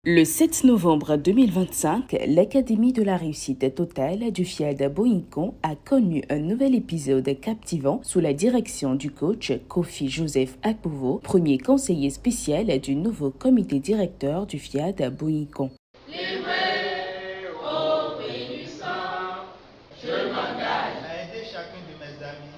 Le 7 novembre 2025, l'Académie de la réussite totale du FIAD Boinkom a connu un nouvel épisode captivant sous la direction du coach Kofi Joseph Akpovo, premier conseiller spécial du nouveau comité directeur du FIAD Boinkom. Livré, obéissant, je m'engage à aider chacun de mes amis,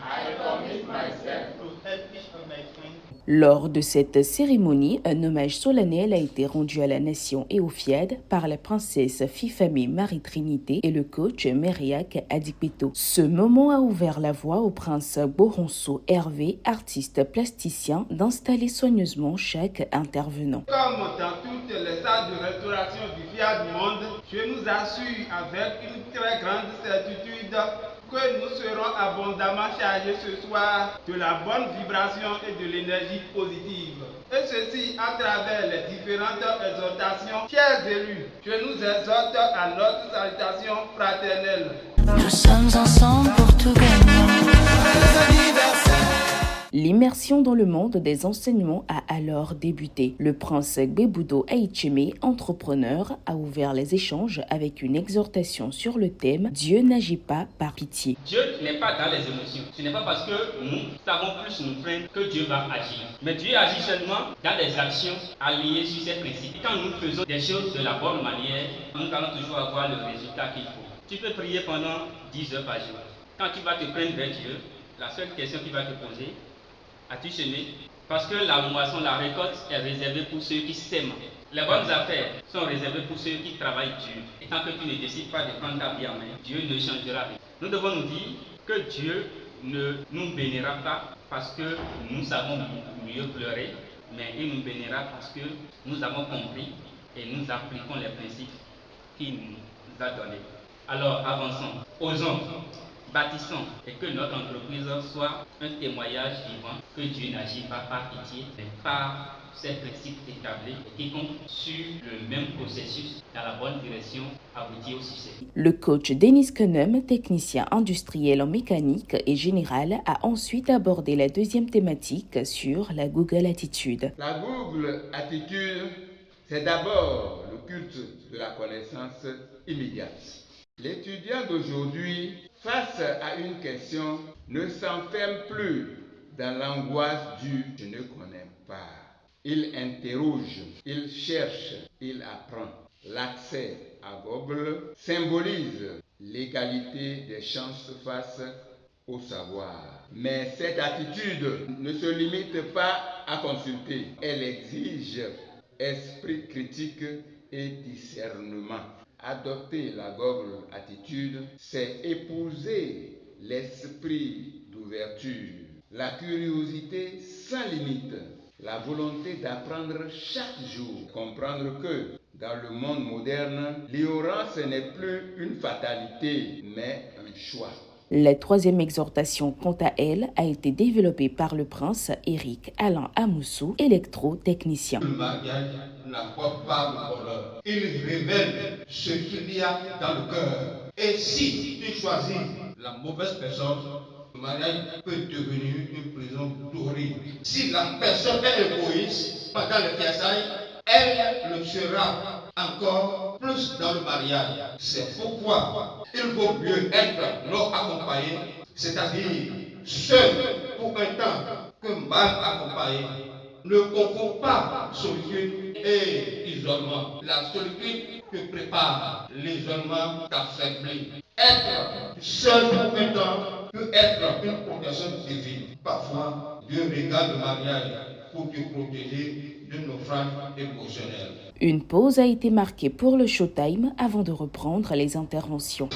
I commit myself to help each of my friends. Lors de cette cérémonie, un hommage solennel a été rendu à la nation et au FIAD par la princesse Fifamé Marie-Trinité et le coach Mériac Adikbeto. Ce moment a ouvert la voie au prince Boronso Hervé, artiste plasticien, d'installer soigneusement chaque intervenant. Comme dans toutes les salles de restauration du FIAD Monde, je nous assure avec une très grande certitude que nous serons abondamment chargés ce soir de la bonne vibration et de l'énergie positive. Et ceci à travers les différentes exhortations. Chers élus, je nous exhorte à notre salutation fraternelle. Nous sommes ensemble pour tout gagner. L'immersion dans le monde des enseignements a alors débuté. Le prince Gbeboudo Aicheme, entrepreneur, a ouvert les échanges avec une exhortation sur le thème « Dieu n'agit pas par pitié ». Dieu n'est pas dans les émotions. Ce n'est pas parce que nous savons plus nous plaindre que Dieu va agir. Mais Dieu agit seulement dans les actions alignées sur ses principes. Quand nous faisons des choses de la bonne manière, nous allons toujours avoir le résultat qu'il faut. Tu peux prier pendant 10 heures par jour. Quand tu vas te plaindre vers Dieu, la seule question qu'il va te poser, as-tu semé? Parce que la moisson, la récolte est réservée pour ceux qui sèment. Les bonnes affaires sont réservées pour ceux qui travaillent dur. Et tant que tu ne décides pas de prendre ta vie en main, Dieu ne changera rien. Nous devons nous dire que Dieu ne nous bénira pas parce que nous savons mieux pleurer, mais il nous bénira parce que nous avons compris et nous appliquons les principes qu'il nous a donnés. Alors avançons, osons, bâtissons et que notre entreprise soit un témoignage vivant que Dieu n'agit pas par pitié, mais par ces principes établis et qui comptent sur le même processus dans la bonne direction aboutit au succès. Le coach Denis Kenem, technicien industriel en mécanique et général, a ensuite abordé la deuxième thématique sur la Google Attitude. La Google Attitude, c'est d'abord le culte de la connaissance immédiate. L'étudiant d'aujourd'hui, face à une question, ne s'enferme plus dans l'angoisse du « je ne connais pas ». Il interroge, il cherche, il apprend. L'accès à Google symbolise l'égalité des chances face au savoir. Mais cette attitude ne se limite pas à consulter. Elle exige esprit critique et discernement. Adopter la Google Attitude, c'est épouser l'esprit d'ouverture, la curiosité sans limite, la volonté d'apprendre chaque jour, comprendre que dans le monde moderne, l'ignorance n'est plus une fatalité, mais un choix. La troisième exhortation, quant à elle, a été développée par le prince Eric Alain Amoussou, électrotechnicien. Le mariage n'apporte pas le bonheur. Il révèle ce qu'il y a dans le cœur. Et si tu choisis la mauvaise personne, le mariage peut devenir une prison dorée. Si la personne est égoïste pendant le fiançailles, elle le sera encore plus dans le mariage. C'est pourquoi il vaut mieux être non accompagné, c'est-à-dire seul pour un temps que mal accompagné. Ne confonds pas solitude et isolement. La solitude te prépare, l'isolement t'affaiblit. Être seul pour un temps peut être une protection divine. Parfois, Dieu regarde le mariage pour te protéger d'un naufrage émotionnel. Une pause a été marquée pour le showtime avant de reprendre les interventions.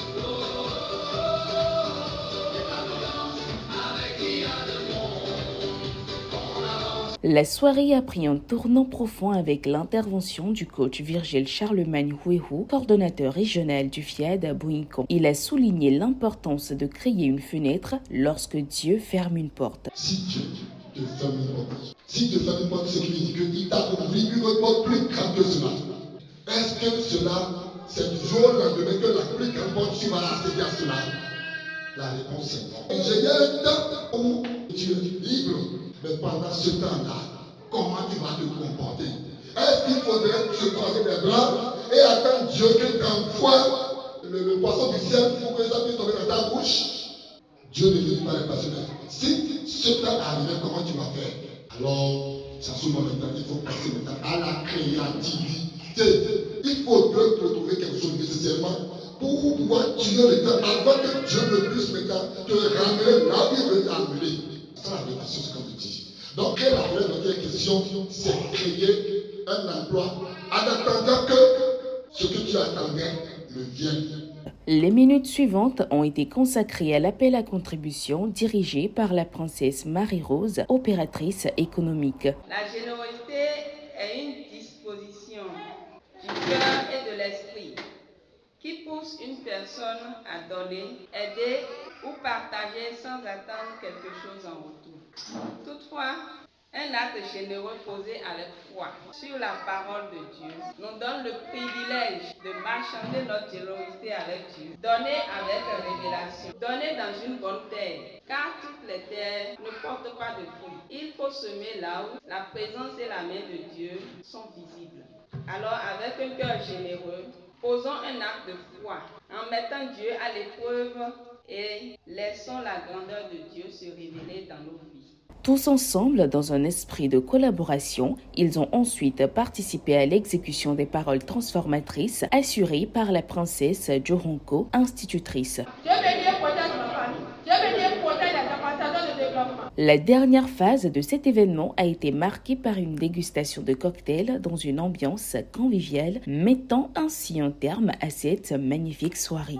La soirée a pris un tournant profond avec l'intervention du coach Virgile Charlemagne Huehou, coordonnateur régional du FIAD Boinkom. Il a souligné l'importance de créer une fenêtre lorsque Dieu ferme une porte. Si Dieu te ferme une porte, si te ferme une porte, c'est qu'il dit qu'il t'a ouvert une autre porte plus grande que cela. Est-ce que cela, c'est du jour au lendemain que la plus grande porte, tu vas accéder à cela? La réponse est non. J'ai eu un temps où tu es libre, mais pendant ce temps-là, comment tu vas te comporter. Est-ce qu'il faudrait se croiser les bras et attendre Dieu que t'envoie le poisson du ciel pour que ça puisse tomber dans ta bouche? Dieu ne dit pas les passionnés. Si ce temps arrivait, comment tu vas faire? Alors, ça souvent maintenant, il faut passer maintenant à la créativité. Il faut trouver quelque chose nécessairement pour pouvoir tuer le temps avant que Dieu ne puisse maintenant te ramener là où il veut t'amener. C'est la réflexion, ce qu'on te dit. Donc, la vraie question, c'est créer un emploi en attendant que ce que tu attendais ne vienne. Les minutes suivantes ont été consacrées à l'appel à contribution dirigé par la princesse Marie-Rose, opératrice économique. La générosité est une disposition du cœur et de l'esprit qui pousse une personne à donner, aider ou partager sans attendre quelque chose en retour. Toutefois, un acte généreux posé avec foi sur la parole de Dieu nous donne le privilège de marchander notre générosité avec Dieu, donner avec révélation, donner dans une bonne terre, car toutes les terres ne portent pas de fruits. Il faut semer là où la présence et la main de Dieu sont visibles. Alors, avec un cœur généreux, posons un acte de foi en mettant Dieu à l'épreuve et laissons la grandeur de Dieu se révéler dans nos vies. Tous ensemble, dans un esprit de collaboration, ils ont ensuite participé à l'exécution des paroles transformatrices assurées par la princesse Joronko, institutrice. La dernière phase de cet événement a été marquée par une dégustation de cocktails dans une ambiance conviviale, mettant ainsi un terme à cette magnifique soirée.